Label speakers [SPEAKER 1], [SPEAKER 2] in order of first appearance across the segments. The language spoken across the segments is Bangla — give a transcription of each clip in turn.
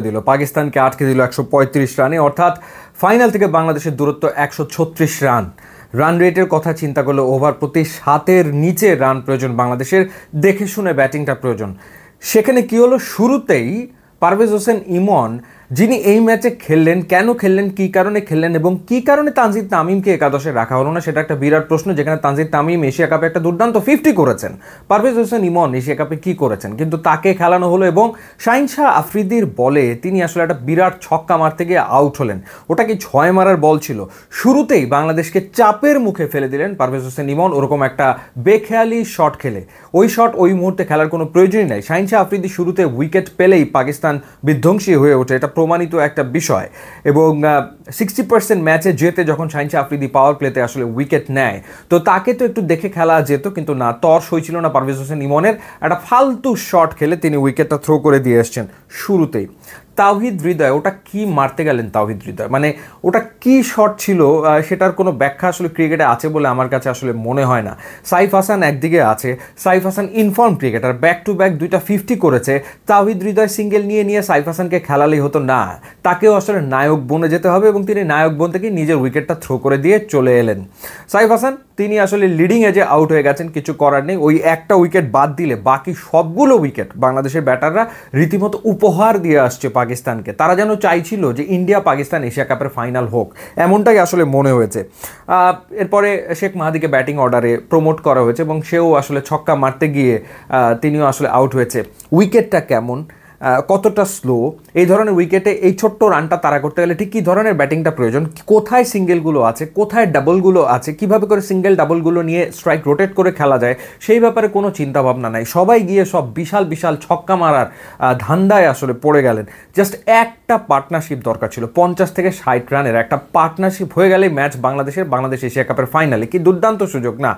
[SPEAKER 1] দিল, পাকিস্তানকে আটকে দিল 135 রানে, অর্থাৎ ফাইনাল থেকে বাংলাদেশের দূরত্ব 136 রান। রান রেটের কথা চিন্তা করলে ওভার প্রতি 7-এর নিচে রান প্রয়োজন বাংলাদেশের, দেখে শুনে ব্যাটিংটা প্রয়োজন। সেখানে কি হলো, শুরুতেই পারভেজ হোসেন ইমন যিনি এই ম্যাচে খেললেন, কেন খেললেন, কী কারণে খেললেন এবং কী কারণে তানজিদ তামিমকে একাদশে রাখা হলো না, সেটা একটা বিরাট প্রশ্ন। যেখানে তানজিদ তামিম এশিয়া কাপে একটা দুর্দান্ত 50 করেছেন, পারভেজ হোসেন ইমন এশিয়া কাপে কী করেছেন, কিন্তু তাকে খেলানো হলো এবং শাহিন শাহ আফ্রিদির বলে তিনি আসলে একটা বিরাট ছক্কা মারতে গিয়ে আউট হলেন। ওটা কি 6 মারার বল ছিল? শুরুতেই বাংলাদেশকে চাপের মুখে ফেলে দিলেন পারভেজ হোসেন ইমন ওরকম একটা বেখেয়ালি শট খেলে। ওই শট ওই মুহূর্তে খেলার কোনো প্রয়োজনই নাই। শাহিন শাহ আফ্রিদি শুরুতে উইকেট পেলেই পাকিস্তান বিধ্বংসী হয়ে ওঠে, এটা প্রমাণিত একটা বিষয়। এবং 60% ম্যাচে যেতে যখন শাহিন শাহ আফ্রিদি পাওয়ার প্লেতে আসলে উইকেট নেয়, তো তাকে তো একটু দেখে খেলা যেত, কিন্তু না, তর সইছিল না পারভেজ হোসেন ইমনের। একটা ফালতু শট খেলে তিনি উইকেটটা থ্রো করে দিয়ে এসছেন শুরুতেই। তাওহিদ হৃদয়, ওটা কি মারতে গেলেন তাওহিদ হৃদয়, মানে ওটা কি শট ছিল, সেটার কোনো ব্যাখ্যা আসলে ক্রিকেটে আছে বলে আমার কাছে আসলে মনে হয় না। সাইফ হাসান একদিকে আছে, Saif Hasan inform cricketer, back to back 2টা 50 করেছে। তাওহিদ হৃদয় সিঙ্গেল নিয়ে সাইফ হাসানকে খেলালেই হতো না, তাকেও আসলে নায়ক বনে যেতে হবে এবং তিনি নায়ক বন থেকে নিজের উইকেটটা থ্রো করে দিয়ে চলে এলেন। সাইফ হাসান তিনি আসলে লিডিং এজে আউট হয়ে গেছেন, কিছু করার নেই। ওই একটা উইকেট বাদ দিলে বাকি সবগুলো উইকেট বাংলাদেশের ব্যাটাররা রীতিমতো উপহার দিয়ে আসছে পাকিস্তানকে। তারা যেন চাইছিল যে ইন্ডিয়া পাকিস্তান এশিয়া কাপের ফাইনাল হোক, এমনটাই আসলে মনে হয়েছে। এরপরে শেখ মাহাদিকে ব্যাটিং অর্ডারে প্রমোট করা হয়েছে এবং সেও আসলে ছক্কা মারতে গিয়ে তিনিও আসলে আউট হয়েছে। উইকেটটা কেমন, কতটা স্লো, এই ধরনের উইকেটে এই ছোট্ট রানটা তারা করতে গেলে ঠিক কী ধরনের ব্যাটিংটা প্রয়োজন, কোথায় সিঙ্গেলগুলো আছে, কোথায় ডাবলগুলো আছে, কিভাবে করে সিঙ্গেল ডাবলগুলো নিয়ে স্ট্রাইক রোটেট করে খেলা যায়, সেই ব্যাপারে কোনো চিন্তাভাবনা নাই। সবাই গিয়ে সব বিশাল বিশাল ছক্কা মারার ধান্দায় আসলে পড়ে গেলেন। জাস্ট একটা পার্টনারশিপ দরকার ছিল, 50 থেকে 60 রানের একটা পার্টনারশিপ হয়ে গেলে ম্যাচ বাংলাদেশ এশিয়া কাপের ফাইনালে। কি দুর্দান্ত সুযোগ না?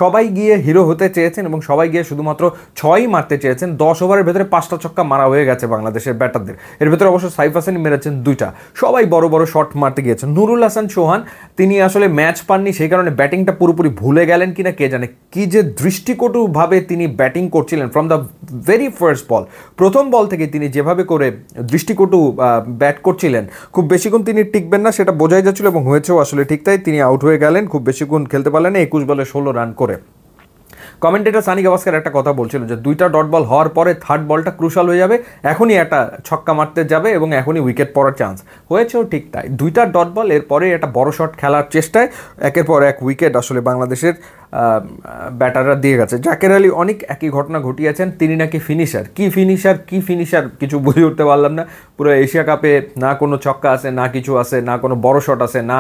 [SPEAKER 1] সবাই গিয়ে হিরো হতে চেয়েছেন এবং সবাই গিয়ে শুধুমাত্র 6ই মারতে চেয়েছেন। 10 ওভারের ভেতরে 5টা ছক্কা মারা হয়ে গেছে বাংলাদেশের ব্যাটারদের। এর ভেতরে অবশ্য সাইফ হাসান মেরেছেন 2টা। সবাই বড় বড় শট মারতে গিয়েছেন। নুরুল হাসান সোহান তিনি আসলে ম্যাচ পাননি, সেই কারণে ব্যাটিংটা পুরোপুরি ভুলে গেলেন কিনা কে জানে। কি যে দৃষ্টিকটুভাবে তিনি ব্যাটিং করছিলেন ফ্রম দ্য ভেরি ফার্স্ট বল, প্রথম বল থেকে তিনি যেভাবে করে দৃষ্টিকটু ব্যাট করছিলেন, খুব বেশিক্ষণ তিনি টিকবেন না সেটা বোঝাই যাচ্ছিল এবং হয়েছেও আসলে ঠিক তাই। তিনি আউট হয়ে গেলেন, খুব বেশিক্ষণ খেলতে পারলেন না, 21 বলে 16 রান করে। কমেন্টেটর সানি গাভাস্কার একটা কথা বলছিল যে 2টা ডট বল হওয়ার পরে 3rd বলটা ক্রুশাল হয়ে যাবে, এখনই একটা ছক্কা মারতে যাবে এবং এখনই উইকেট পড়ার চান্স। হয়েছেও ঠিক তাই, 2টা ডট বল, এরপরে একটা বড় শট খেলার চেষ্টায় একের পর এক উইকেট আসলে বাংলাদেশের ব্যাটাররা দিয়ে গেছে। জাকের আলী অনেক একই ঘটনা ঘটিয়েছেন, তিনি নাকি ফিনিশার। কি ফিনিশার কিছু বুঝে উঠতে পারলাম না। পুরো এশিয়া কাপে না কোনো ছক্কা আছে, না কিছু আছে, না কোনো বড় শট আছে, না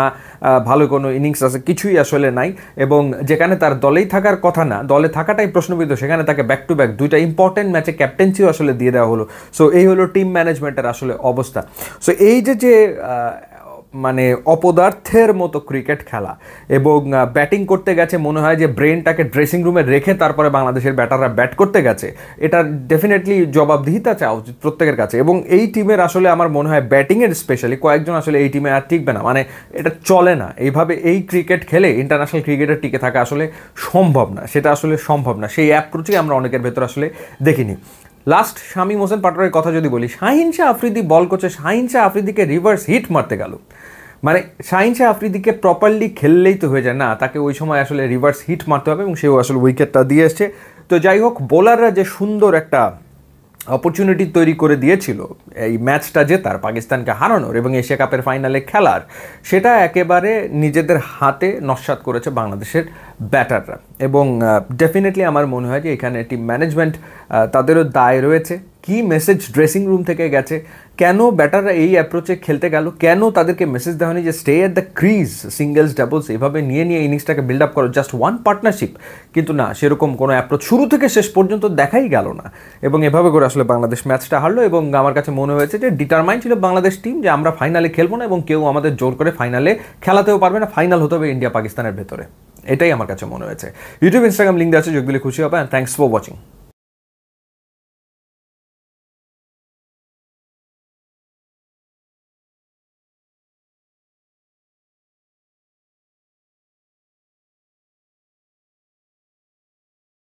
[SPEAKER 1] ভালো কোনো ইনিংস আছে, কিছুই আসলে নাই। এবং যেখানে তার দলেই থাকার কথা না, দলে থাকাটাই প্রশ্নবিদ্ধ, সেখানে তাকে ব্যাক টু ব্যাক 2টা ইম্পর্টেন্ট ম্যাচে ক্যাপ্টেন্সিও আসলে দিয়ে দেওয়া হলো। সো এই হলো টিম ম্যানেজমেন্টের আসলে অবস্থা। সো এই যে মানে অপদার্থের মতো ক্রিকেট খেলা এবং ব্যাটিং করতে গেছে মনে হয় যে ব্রেনটাকে ড্রেসিং রুমে রেখে তারপরে বাংলাদেশের ব্যাটাররা ব্যাট করতে গেছে, এটা ডেফিনেটলি জবাবদিহিতা চাওয়া উচিত প্রত্যেকের কাছে। এবং এই টিমের আসলে আমার মনে হয় ব্যাটিংয়ের স্পেশালি কয়েকজন আসলে এই টিমে আর টিকবে না, মানে এটা চলে না এইভাবে। এই ক্রিকেট খেলে ইন্টারন্যাশনাল ক্রিকেটে টিকে থাকা আসলে সম্ভব না, সেটা আসলে সম্ভব না। সেই অ্যাপ্রোচই আমরা অনেকের ভেতর আসলে দেখিনি। লাস্ট শামীম হোসেন পাটোয়ারির কথা যদি বলি, শাহিন শাহ আফ্রিদি বল করছে, শাহিন শাহ আফ্রিদিকে রিভার্স হিট মারতে গেল, মানে শাহিন শাহ আফ্রিদিকে প্রপারলি খেললেই তো হয়ে যায় না, তাকে ওই সময় আসলে রিভার্স হিট মারতে হবে এবং সেও আসলে উইকেটটা দিয়ে এসছে। তো যাই হোক, বোলাররা যে সুন্দর একটা অপরচুনিটি তৈরি করে দিয়েছিল এই ম্যাচটা জেতার, পাকিস্তানকে হারানোর এবং এশিয়া কাপের ফাইনালে খেলার, সেটা একেবারে নিজেদের হাতে নস্যাৎ করেছে বাংলাদেশের ব্যাটাররা। এবং ডেফিনেটলি আমার মনে হয় যে এখানে টিম ম্যানেজমেন্ট তাদেরও দায় রয়েছে। কি মেসেজ ড্রেসিং রুম থেকে গেছে, কেন ব্যাটাররা এই অ্যাপ্রোচে খেলতে গেল, কেন তাদেরকে মেসেজ দেওয়া হয়নি যে stay at the crease, singles doubles এভাবে নিয়ে ইনিংসটাকে বিল্ড আপ করো, জাস্ট ওয়ান পার্টনারশিপ। কিন্তু না, সেরকম কোনো অ্যাপ্রোচ শুরু থেকে শেষ পর্যন্ত দেখাই গেল না এবং এভাবে করে আসলে বাংলাদেশ ম্যাচটা হারলো। এবং আমার কাছে মনে হয়েছে যে ডিটারমাইন ছিল বাংলাদেশ টিম যে আমরা ফাইনালে খেলবো না এবং কেউ আমাদের জোর করে ফাইনালে খেলাতেও পারবে না, ফাইনাল হতে হবে ইন্ডিয়া পাকিস্তানের ভেতরে। এটাই আমার কাছে মনে হয়েছে। ইউটিউব ইনস্টাগ্রাম লিঙ্ক দেওয়া আছে, যোগ দিলে খুশি হবে। And thanks for watching.